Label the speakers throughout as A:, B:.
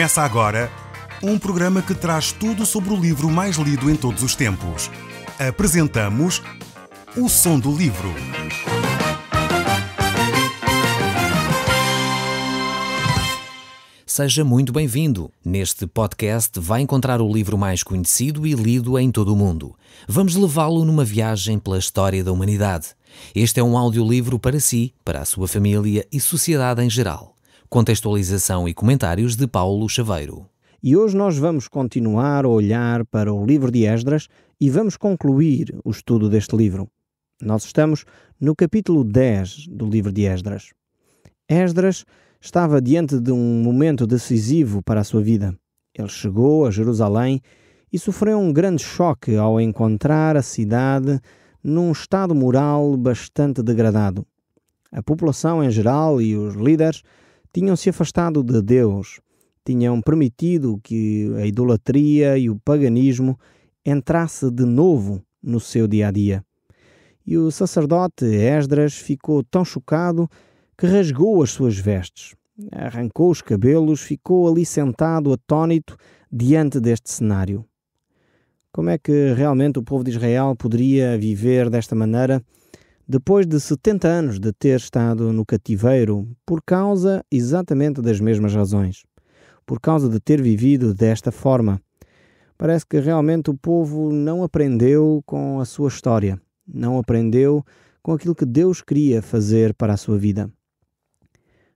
A: Começa agora um programa que traz tudo sobre o livro mais lido em todos os tempos. Apresentamos O Som do Livro.
B: Seja muito bem-vindo. Neste podcast vai encontrar o livro mais conhecido e lido em todo o mundo. Vamos levá-lo numa viagem pela história da humanidade. Este é um audiolivro para si, para a sua família e sociedade em geral. Contextualização e comentários de Paulo Chaveiro.
C: E hoje nós vamos continuar a olhar para o livro de Esdras e vamos concluir o estudo deste livro. Nós estamos no capítulo 10 do livro de Esdras. Esdras estava diante de um momento decisivo para a sua vida. Ele chegou a Jerusalém e sofreu um grande choque ao encontrar a cidade num estado moral bastante degradado. A população em geral e os líderes tinham se afastado de Deus, tinham permitido que a idolatria e o paganismo entrasse de novo no seu dia-a-dia. E o sacerdote Esdras ficou tão chocado que rasgou as suas vestes, arrancou os cabelos, ficou ali sentado atônito diante deste cenário. Como é que realmente o povo de Israel poderia viver desta maneira depois de 70 anos de ter estado no cativeiro por causa exatamente das mesmas razões? Por causa de ter vivido desta forma. Parece que realmente o povo não aprendeu com a sua história, não aprendeu com aquilo que Deus queria fazer para a sua vida.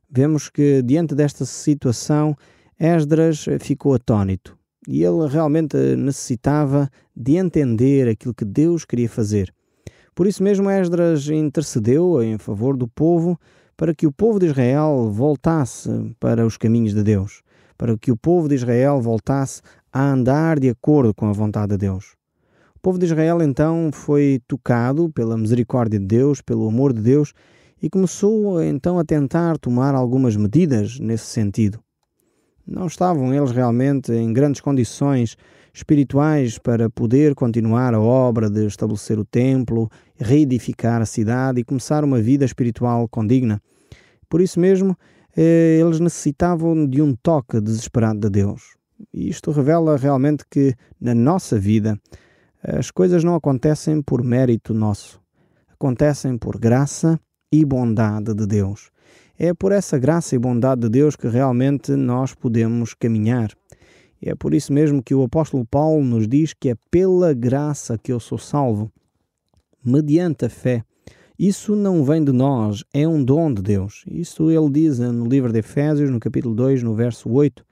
C: Vemos que diante desta situação, Esdras ficou atônito e ele realmente necessitava de entender aquilo que Deus queria fazer. Por isso mesmo Esdras intercedeu em favor do povo para que o povo de Israel voltasse para os caminhos de Deus, para que o povo de Israel voltasse a andar de acordo com a vontade de Deus. O povo de Israel então foi tocado pela misericórdia de Deus, pelo amor de Deus, e começou então a tentar tomar algumas medidas nesse sentido. Não estavam eles realmente em grandes condições espirituais para poder continuar a obra de estabelecer o templo, reedificar a cidade e começar uma vida espiritual condigna. Por isso mesmo, eles necessitavam de um toque desesperado de Deus. E isto revela realmente que na nossa vida as coisas não acontecem por mérito nosso, acontecem por graça e bondade de Deus. É por essa graça e bondade de Deus que realmente nós podemos caminhar. É por isso mesmo que o apóstolo Paulo nos diz que é pela graça que eu sou salvo, mediante a fé. Isso não vem de nós, é um dom de Deus. Isso ele diz no livro de Efésios, no capítulo 2, no verso 8.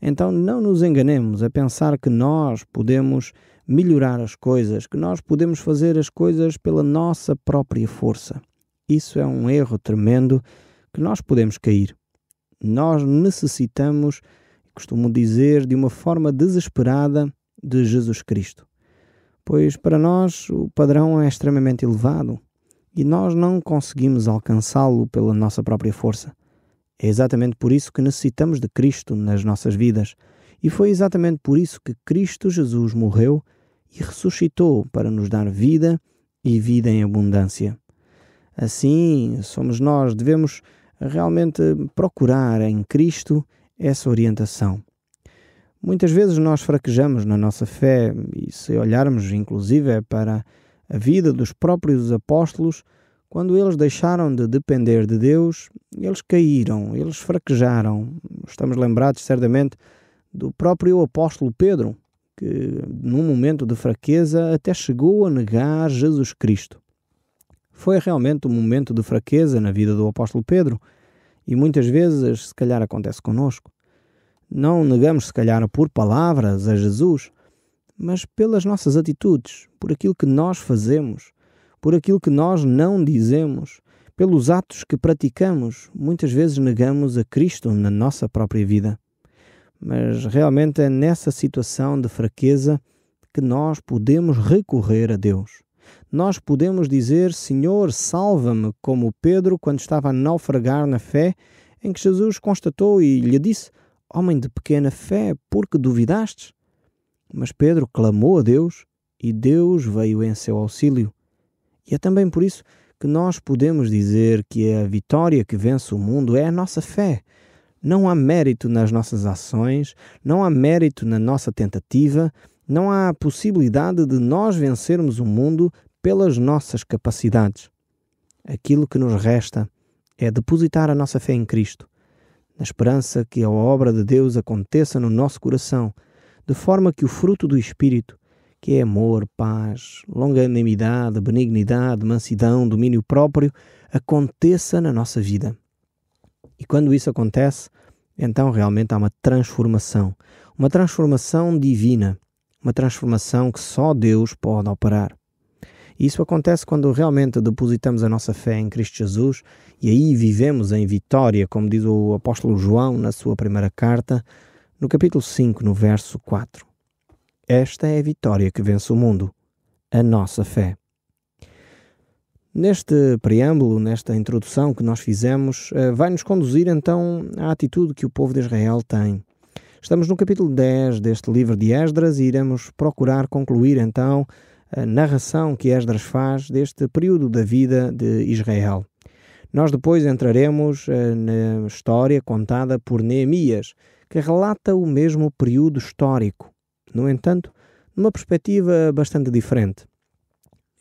C: Então não nos enganemos a pensar que nós podemos melhorar as coisas, que nós podemos fazer as coisas pela nossa própria força. Isso é um erro tremendo que nós podemos cair. Nós necessitamos, costumo dizer, de uma forma desesperada de Jesus Cristo. Pois para nós o padrão é extremamente elevado e nós não conseguimos alcançá-lo pela nossa própria força. É exatamente por isso que necessitamos de Cristo nas nossas vidas. E foi exatamente por isso que Cristo Jesus morreu e ressuscitou para nos dar vida e vida em abundância. Assim, somos nós, devemos realmente procurar em Cristo essa orientação. Muitas vezes nós fraquejamos na nossa fé e se olharmos inclusive para a vida dos próprios apóstolos, quando eles deixaram de depender de Deus, eles caíram, eles fraquejaram. Estamos lembrados certamente do próprio apóstolo Pedro, que num momento de fraqueza até chegou a negar Jesus Cristo. Foi realmente um momento de fraqueza na vida do apóstolo Pedro e muitas vezes, se calhar, acontece connosco. Não negamos, se calhar, por palavras a Jesus, mas pelas nossas atitudes, por aquilo que nós fazemos, por aquilo que nós não dizemos, pelos atos que praticamos. Muitas vezes negamos a Cristo na nossa própria vida. Mas realmente é nessa situação de fraqueza que nós podemos recorrer a Deus. Nós podemos dizer: Senhor, salva-me, como Pedro quando estava a naufragar na fé, em que Jesus constatou e lhe disse: homem de pequena fé, por que duvidastes? Mas Pedro clamou a Deus e Deus veio em seu auxílio. E é também por isso que nós podemos dizer que a vitória que vence o mundo é a nossa fé. Não há mérito nas nossas ações, não há mérito na nossa tentativa, não há possibilidade de nós vencermos o mundo pelas nossas capacidades. Aquilo que nos resta é depositar a nossa fé em Cristo, na esperança que a obra de Deus aconteça no nosso coração, de forma que o fruto do Espírito, que é amor, paz, longanimidade, benignidade, mansidão, domínio próprio, aconteça na nossa vida. E quando isso acontece, então realmente há uma transformação divina, uma transformação que só Deus pode operar. E isso acontece quando realmente depositamos a nossa fé em Cristo Jesus e aí vivemos em vitória, como diz o apóstolo João na sua primeira carta, no capítulo 5, no verso 4. Esta é a vitória que vence o mundo, a nossa fé. Neste preâmbulo, nesta introdução que nós fizemos, vai-nos conduzir então à atitude que o povo de Israel tem. Estamos no capítulo 10 deste livro de Esdras e iremos procurar concluir então a narração que Esdras faz deste período da vida de Israel. Nós depois entraremos na história contada por Neemias, que relata o mesmo período histórico, no entanto, numa perspectiva bastante diferente.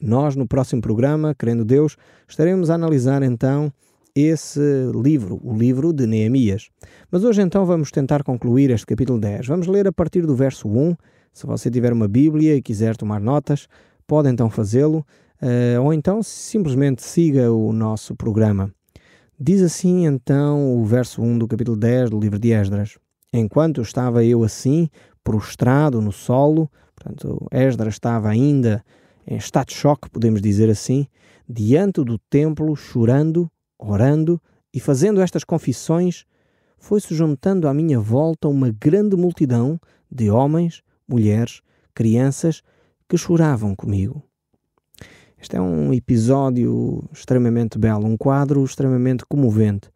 C: Nós, no próximo programa, querendo Deus, estaremos a analisar então esse livro, o livro de Neemias. Mas hoje então vamos tentar concluir este capítulo 10. Vamos ler a partir do verso 1. Se você tiver uma Bíblia e quiser tomar notas, pode então fazê-lo, ou então simplesmente siga o nosso programa. Diz assim então o verso 1 do capítulo 10 do livro de Esdras. Enquanto estava eu assim, prostrado no solo, portanto Esdras estava ainda em estado de choque, podemos dizer assim, diante do templo, chorando, orando e fazendo estas confissões, foi-se juntando à minha volta uma grande multidão de homens, mulheres, crianças que choravam comigo. Este é um episódio extremamente belo, um quadro extremamente comovente.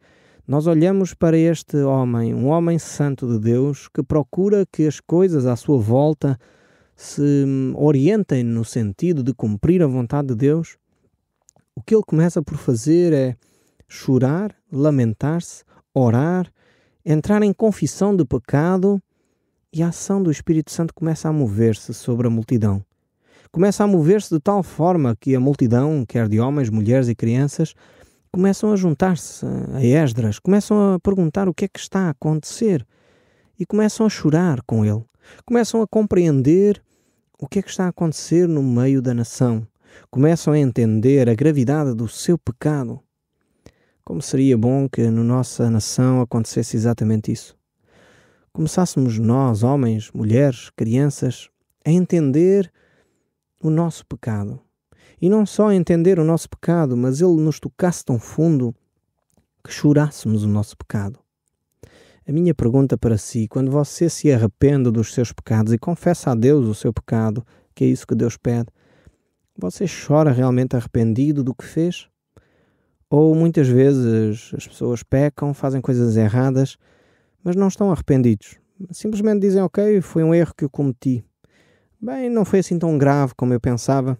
C: Nós olhamos para este homem, um homem santo de Deus, que procura que as coisas à sua volta se orientem no sentido de cumprir a vontade de Deus. O que ele começa por fazer é chorar, lamentar-se, orar, entrar em confissão de pecado, e a ação do Espírito Santo começa a mover-se sobre a multidão. Começa a mover-se de tal forma que a multidão, quer de homens, mulheres e crianças, começam a juntar-se a Esdras, começam a perguntar o que é que está a acontecer e começam a chorar com ele. Começam a compreender o que é que está a acontecer no meio da nação. Começam a entender a gravidade do seu pecado. Como seria bom que na nossa nação acontecesse exatamente isso. Começássemos nós, homens, mulheres, crianças, a entender o nosso pecado. E não só a entender o nosso pecado, mas ele nos tocasse tão fundo que chorássemos o nosso pecado. A minha pergunta para si, quando você se arrepende dos seus pecados e confessa a Deus o seu pecado, que é isso que Deus pede, você chora realmente arrependido do que fez? Ou muitas vezes as pessoas pecam, fazem coisas erradas, mas não estão arrependidos. Simplesmente dizem, ok, foi um erro que eu cometi. Bem, não foi assim tão grave como eu pensava.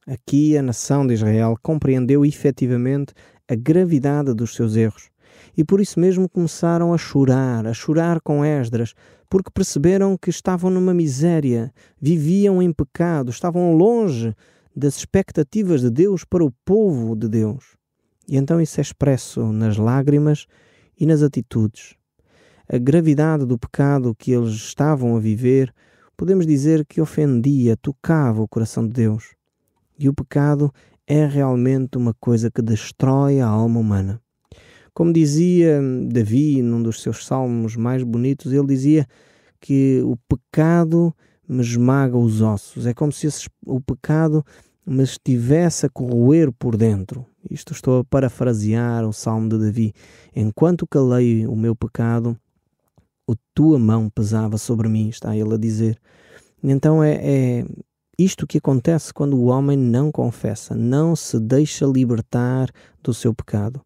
C: Aqui a nação de Israel compreendeu efetivamente a gravidade dos seus erros. E por isso mesmo começaram a chorar com Esdras, porque perceberam que estavam numa miséria, viviam em pecado, estavam longe das expectativas de Deus para o povo de Deus. E então isso é expresso nas lágrimas e nas atitudes. A gravidade do pecado que eles estavam a viver, podemos dizer que ofendia, tocava o coração de Deus. E o pecado é realmente uma coisa que destrói a alma humana. Como dizia Davi, num dos seus salmos mais bonitos, ele dizia que o pecado me esmaga os ossos. É como se o pecado me estivesse a corroer por dentro. Isto estou a parafrasear o salmo de Davi. Enquanto calei o meu pecado, a tua mão pesava sobre mim, está ele a dizer. Então é isto que acontece quando o homem não confessa, não se deixa libertar do seu pecado.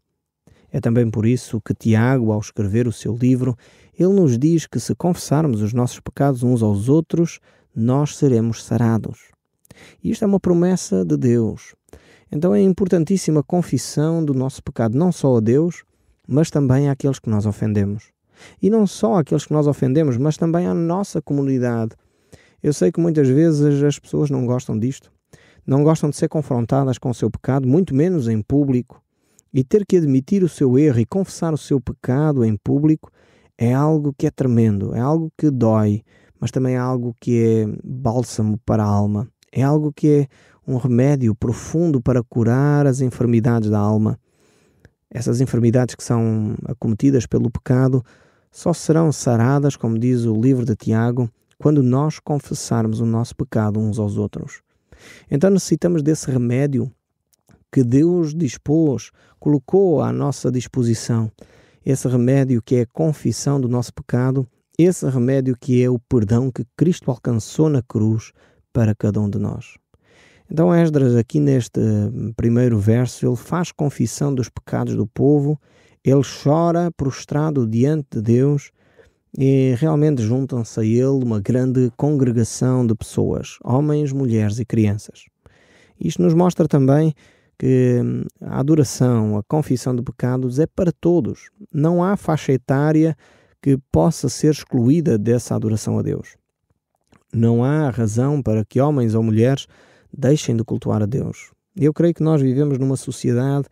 C: É também por isso que Tiago, ao escrever o seu livro, ele nos diz que se confessarmos os nossos pecados uns aos outros, nós seremos sarados. E isto é uma promessa de Deus. Então é importantíssima a confissão do nosso pecado, não só a Deus, mas também àqueles que nós ofendemos. E não só àqueles que nós ofendemos, mas também à nossa comunidade. Eu sei que muitas vezes as pessoas não gostam disto, não gostam de ser confrontadas com o seu pecado, muito menos em público. E ter que admitir o seu erro e confessar o seu pecado em público é algo que é tremendo, é algo que dói, mas também é algo que é bálsamo para a alma. É algo que é um remédio profundo para curar as enfermidades da alma. Essas enfermidades que são acometidas pelo pecado só serão saradas, como diz o livro de Tiago, quando nós confessarmos o nosso pecado uns aos outros. Então necessitamos desse remédio que Deus dispôs, colocou à nossa disposição. Esse remédio que é a confissão do nosso pecado, esse remédio que é o perdão que Cristo alcançou na cruz para cada um de nós. Então Esdras, aqui neste primeiro verso, ele faz confissão dos pecados do povo, ele chora prostrado diante de Deus e realmente juntam-se a ele uma grande congregação de pessoas, homens, mulheres e crianças. Isto nos mostra também que a adoração, a confissão de pecados é para todos. Não há faixa etária que possa ser excluída dessa adoração a Deus. Não há razão para que homens ou mulheres deixem de cultuar a Deus. Eu creio que nós vivemos numa sociedade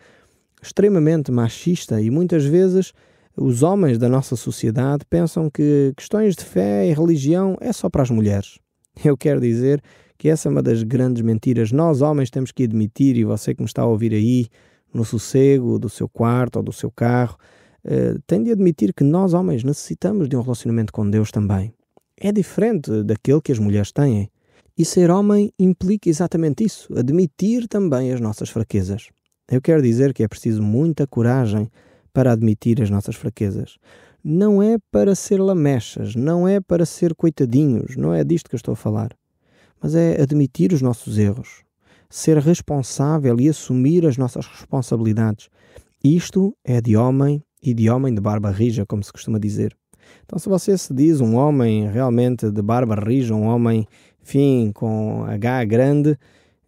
C: extremamente machista e muitas vezes os homens da nossa sociedade pensam que questões de fé e religião é só para as mulheres. Eu quero dizer que essa é uma das grandes mentiras. Nós homens temos que admitir, e você que me está a ouvir aí, no sossego do seu quarto ou do seu carro, tem de admitir que nós homens necessitamos de um relacionamento com Deus também. É diferente daquele que as mulheres têm. E ser homem implica exatamente isso, admitir também as nossas fraquezas. Eu quero dizer que é preciso muita coragem para admitir as nossas fraquezas. Não é para ser lamechas, não é para ser coitadinhos, não é disto que eu estou a falar. Mas é admitir os nossos erros, ser responsável e assumir as nossas responsabilidades. Isto é de homem e de homem de barba rija, como se costuma dizer. Então, se você se diz um homem realmente de barba rija, um homem, enfim, com H grande,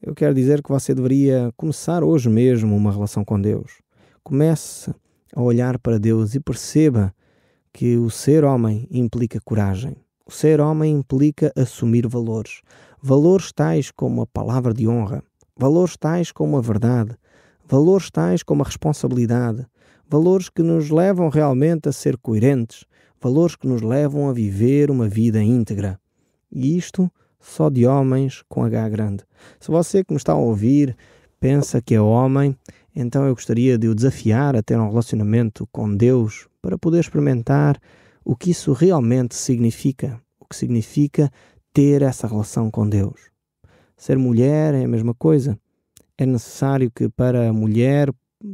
C: eu quero dizer que você deveria começar hoje mesmo uma relação com Deus. Comece a olhar para Deus e perceba que o ser homem implica coragem. O ser homem implica assumir valores. Valores tais como a palavra de honra, valores tais como a verdade, valores tais como a responsabilidade, valores que nos levam realmente a ser coerentes, valores que nos levam a viver uma vida íntegra. E isto só de homens com H grande. Se você que me está a ouvir pensa que é homem, então eu gostaria de o desafiar a ter um relacionamento com Deus para poder experimentar o que isso realmente significa, o que significa ter essa relação com Deus. Ser mulher é a mesma coisa. É necessário que para a mulher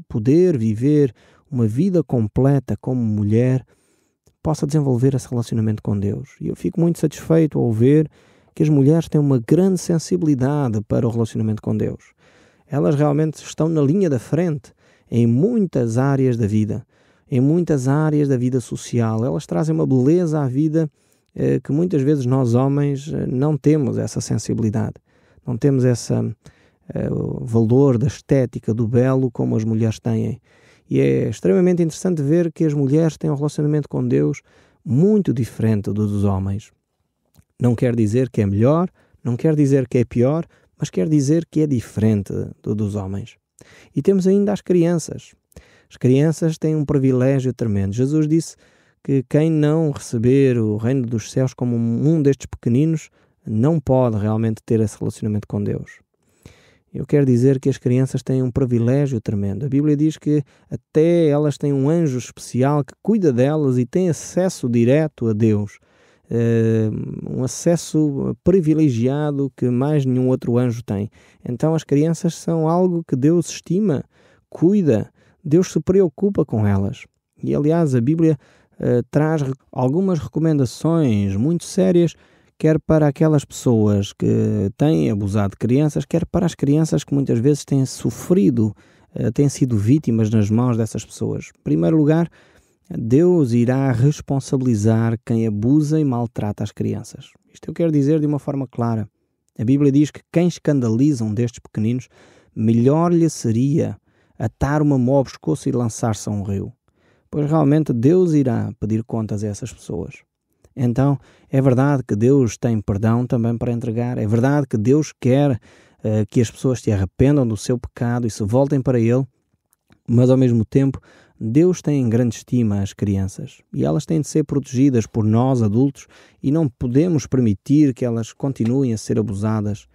C: poder viver uma vida completa como mulher, possa desenvolver esse relacionamento com Deus. E eu fico muito satisfeito ao ver que as mulheres têm uma grande sensibilidade para o relacionamento com Deus. Elas realmente estão na linha da frente em muitas áreas da vida, em muitas áreas da vida social. Elas trazem uma beleza à vida que muitas vezes nós homens não temos essa sensibilidade, não temos esse valor da estética, do belo como as mulheres têm. E é extremamente interessante ver que as mulheres têm um relacionamento com Deus muito diferente do dos homens. Não quer dizer que é melhor, não quer dizer que é pior, mas quer dizer que é diferente do dos homens. E temos ainda as crianças. As crianças têm um privilégio tremendo. Jesus disse que quem não receber o reino dos céus como um destes pequeninos não pode realmente ter esse relacionamento com Deus. Eu quero dizer que as crianças têm um privilégio tremendo. A Bíblia diz que até elas têm um anjo especial que cuida delas e tem acesso direto a Deus. Um acesso privilegiado que mais nenhum outro anjo tem. Então as crianças são algo que Deus estima, cuida, Deus se preocupa com elas. E aliás a Bíblia traz algumas recomendações muito sérias, quer para aquelas pessoas que têm abusado de crianças, quer para as crianças que muitas vezes têm sofrido, têm sido vítimas nas mãos dessas pessoas. Em primeiro lugar, Deus irá responsabilizar quem abusa e maltrata as crianças. Isto eu quero dizer de uma forma clara. A Bíblia diz que quem escandaliza um destes pequeninos, melhor lhe seria atar uma mão ao pescoço e lançar-se a um rio. pois realmente Deus irá pedir contas a essas pessoas. Então, é verdade que Deus tem perdão também para entregar, é verdade que Deus quer que as pessoas se arrependam do seu pecado e se voltem para Ele, mas ao mesmo tempo, Deus tem em grande estima as crianças e elas têm de ser protegidas por nós, adultos, e não podemos permitir que elas continuem a ser abusadas.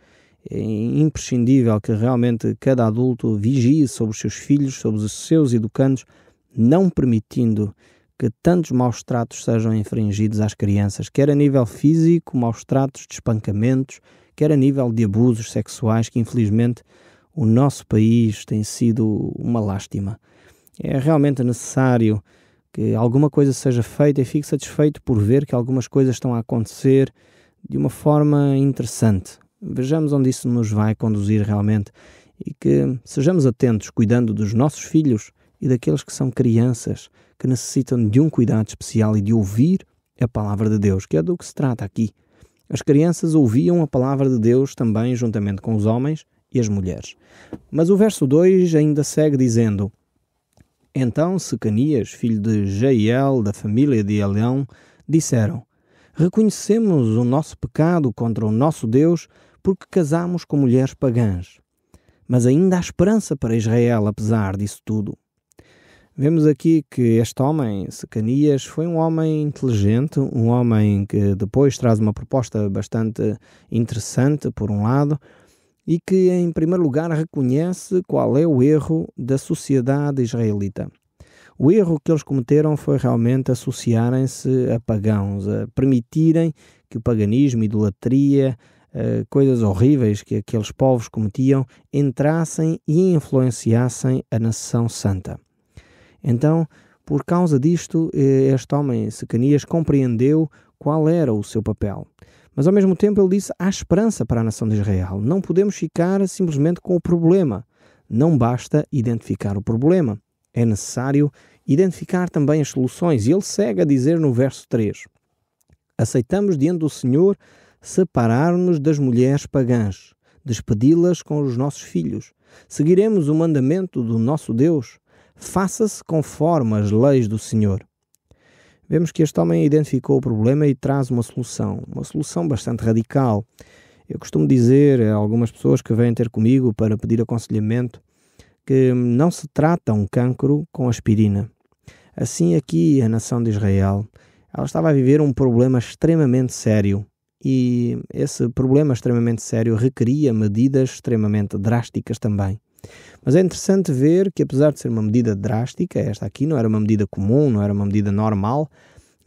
C: É imprescindível que realmente cada adulto vigie sobre os seus filhos, sobre os seus educandos, não permitindo que tantos maus tratos sejam infringidos às crianças, quer a nível físico, maus tratos de espancamentos, quer a nível de abusos sexuais, que infelizmente o nosso país tem sido uma lástima. É realmente necessário que alguma coisa seja feita e fique satisfeito por ver que algumas coisas estão a acontecer de uma forma interessante. Vejamos onde isso nos vai conduzir realmente e que sejamos atentos cuidando dos nossos filhos e daqueles que são crianças, que necessitam de um cuidado especial e de ouvir a palavra de Deus, que é do que se trata aqui. As crianças ouviam a palavra de Deus também juntamente com os homens e as mulheres. Mas o verso 2 ainda segue dizendo: Então Secanias, filho de Jeiel, da família de Elão, disseram: Reconhecemos o nosso pecado contra o nosso Deus porque casamos com mulheres pagãs. Mas ainda há esperança para Israel, apesar disso tudo. Vemos aqui que este homem, Secanias, foi um homem inteligente, um homem que depois traz uma proposta bastante interessante, por um lado, e que, em primeiro lugar, reconhece qual é o erro da sociedade israelita. O erro que eles cometeram foi realmente associarem-se a pagãos, a permitirem que o paganismo, idolatria, coisas horríveis que aqueles povos cometiam, entrassem e influenciassem a nação santa. Então, por causa disto, este homem, Secanias, compreendeu qual era o seu papel. Mas ao mesmo tempo ele disse: há esperança para a nação de Israel. Não podemos ficar simplesmente com o problema. Não basta identificar o problema. É necessário identificar também as soluções. E ele segue a dizer no verso 3: Aceitamos diante do Senhor separar-nos das mulheres pagãs, despedi-las com os nossos filhos. Seguiremos o mandamento do nosso Deus. Faça-se conforme as leis do Senhor. Vemos que este homem identificou o problema e traz uma solução bastante radical. Eu costumo dizer a algumas pessoas que vêm ter comigo para pedir aconselhamento que não se trata um cancro com aspirina. Assim aqui a nação de Israel, ela estava a viver um problema extremamente sério e esse problema extremamente sério requeria medidas extremamente drásticas também. Mas é interessante ver que, apesar de ser uma medida drástica, esta aqui não era uma medida comum, não era uma medida normal,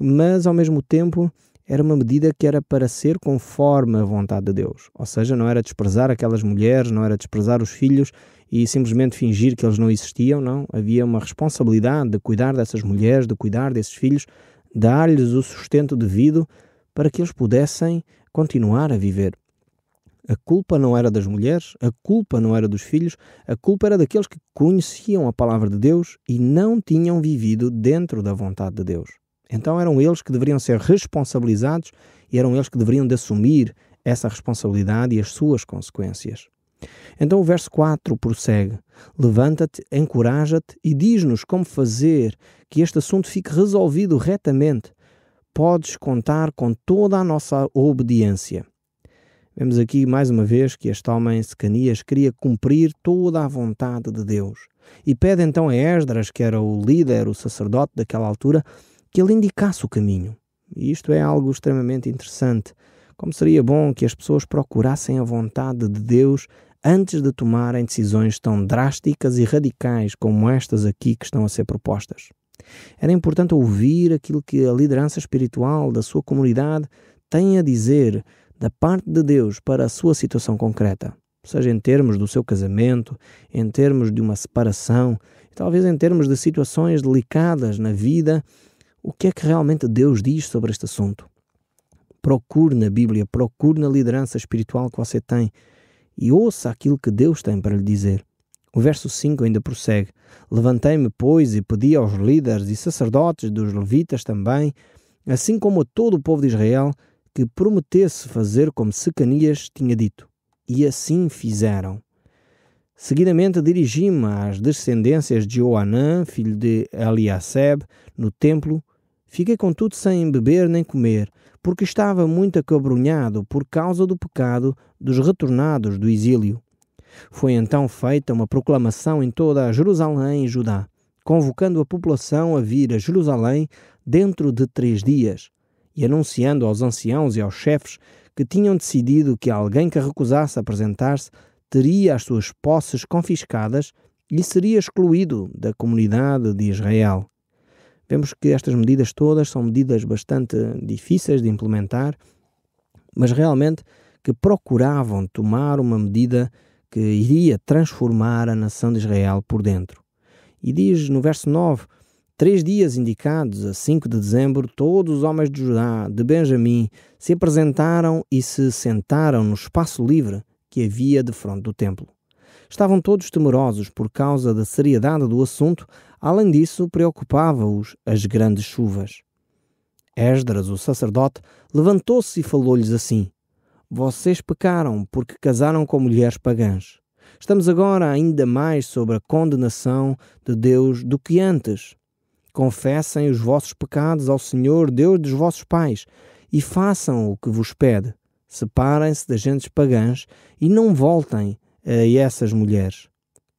C: mas ao mesmo tempo era uma medida que era para ser conforme a vontade de Deus. Ou seja, não era desprezar aquelas mulheres, não era desprezar os filhos e simplesmente fingir que eles não existiam, não. Havia uma responsabilidade de cuidar dessas mulheres, de cuidar desses filhos, dar-lhes o sustento devido para que eles pudessem continuar a viver. A culpa não era das mulheres, a culpa não era dos filhos, a culpa era daqueles que conheciam a palavra de Deus e não tinham vivido dentro da vontade de Deus. Então eram eles que deveriam ser responsabilizados e eram eles que deveriam de assumir essa responsabilidade e as suas consequências. Então o verso 4 prossegue: Levanta-te, encoraja-te e diz-nos como fazer que este assunto fique resolvido retamente. Podes contar com toda a nossa obediência. Vemos aqui mais uma vez que este homem, Secanias, queria cumprir toda a vontade de Deus. E pede então a Esdras, que era o líder, o sacerdote daquela altura, que ele indicasse o caminho. E isto é algo extremamente interessante. Como seria bom que as pessoas procurassem a vontade de Deus antes de tomarem decisões tão drásticas e radicais como estas aqui que estão a ser propostas. Era importante ouvir aquilo que a liderança espiritual da sua comunidade tem a dizer da parte de Deus para a sua situação concreta, seja em termos do seu casamento, em termos de uma separação, talvez em termos de situações delicadas na vida. O que é que realmente Deus diz sobre este assunto? Procure na Bíblia, procure na liderança espiritual que você tem e ouça aquilo que Deus tem para lhe dizer. O verso 5 ainda prossegue: Levantei-me, pois, e pedi aos líderes e sacerdotes dos levitas também, assim como a todo o povo de Israel, que prometesse fazer como Secanias tinha dito. E assim fizeram. Seguidamente dirigi-me às descendências de Joanã, filho de Eliaseb, no templo. Fiquei contudo sem beber nem comer, porque estava muito acabrunhado por causa do pecado dos retornados do exílio. Foi então feita uma proclamação em toda a Jerusalém e Judá, convocando a população a vir a Jerusalém dentro de 3 dias, e anunciando aos anciãos e aos chefes que tinham decidido que alguém que recusasse apresentar-se teria as suas posses confiscadas e seria excluído da comunidade de Israel. Vemos que estas medidas todas são medidas bastante difíceis de implementar, mas realmente que procuravam tomar uma medida que iria transformar a nação de Israel por dentro. E diz no verso 9, 3 dias indicados, a 5 de dezembro, todos os homens de Judá, de Benjamim, se apresentaram e se sentaram no espaço livre que havia defronte do templo. Estavam todos temerosos por causa da seriedade do assunto, além disso preocupava-os as grandes chuvas. Esdras, o sacerdote, levantou-se e falou-lhes assim: Vocês pecaram porque casaram com mulheres pagãs. Estamos agora ainda mais sob a condenação de Deus do que antes. Confessem os vossos pecados ao Senhor, Deus dos vossos pais, e façam o que vos pede. Separem-se das gentes pagãs e não voltem a essas mulheres.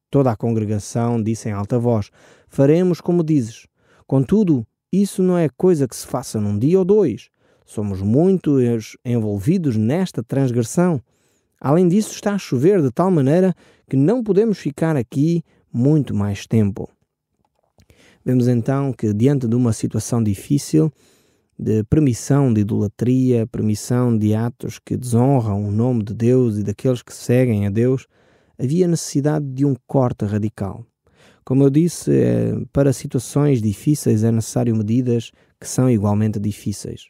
C: Toda a congregação disse em alta voz: Faremos como dizes. Contudo, isso não é coisa que se faça num dia ou 2. Somos muito envolvidos nesta transgressão. Além disso, está a chover de tal maneira que não podemos ficar aqui muito mais tempo. Vemos então que, diante de uma situação difícil, de permissão de idolatria, permissão de atos que desonram o nome de Deus e daqueles que seguem a Deus, havia necessidade de um corte radical. Como eu disse, para situações difíceis é necessário medidas que são igualmente difíceis.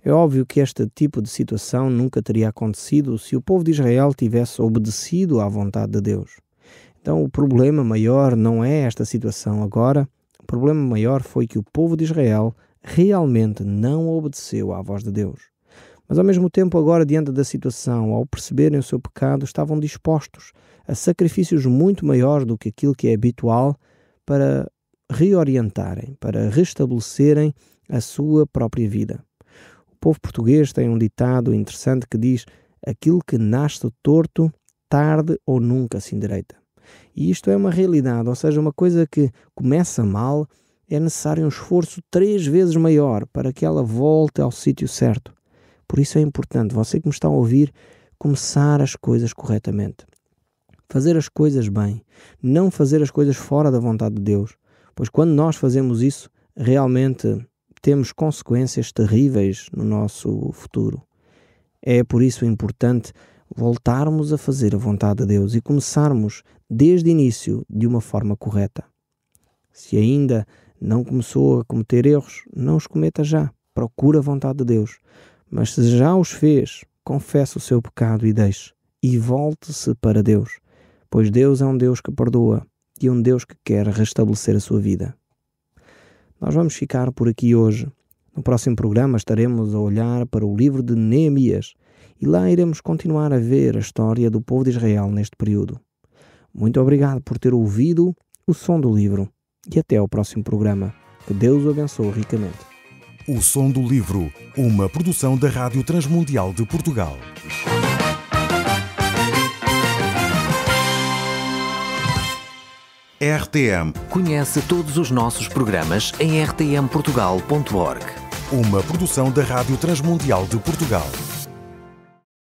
C: É óbvio que este tipo de situação nunca teria acontecido se o povo de Israel tivesse obedecido à vontade de Deus. Então o problema maior não é esta situação agora, o problema maior foi que o povo de Israel realmente não obedeceu à voz de Deus. Mas ao mesmo tempo, agora diante da situação, ao perceberem o seu pecado, estavam dispostos a sacrifícios muito maiores do que aquilo que é habitual para reorientarem, para restabelecerem a sua própria vida. O povo português tem um ditado interessante que diz: aquilo que nasce torto, tarde ou nunca se endireita. E isto é uma realidade, ou seja, uma coisa que começa mal, é necessário um esforço 3 vezes maior para que ela volte ao sítio certo. Por isso é importante, você que me está a ouvir, começar as coisas corretamente. Fazer as coisas bem, não fazer as coisas fora da vontade de Deus, pois quando nós fazemos isso, realmente temos consequências terríveis no nosso futuro. É por isso importante voltarmos a fazer a vontade de Deus e começarmos desde o início de uma forma correta. Se ainda não começou a cometer erros, não os cometa já. Procura a vontade de Deus. Mas se já os fez, confesse o seu pecado e deixe. E volte-se para Deus. Pois Deus é um Deus que perdoa e um Deus que quer restabelecer a sua vida. Nós vamos ficar por aqui hoje. No próximo programa estaremos a olhar para o livro de Neemias e lá iremos continuar a ver a história do povo de Israel neste período. Muito obrigado por ter ouvido o som do livro e até ao próximo programa. Que Deus o abençoe ricamente.
A: O som do livro, uma produção da Rádio Transmundial de Portugal. RTM.
B: Conhece todos os nossos programas em rtmportugal.org.
A: Uma produção da Rádio Transmundial de Portugal.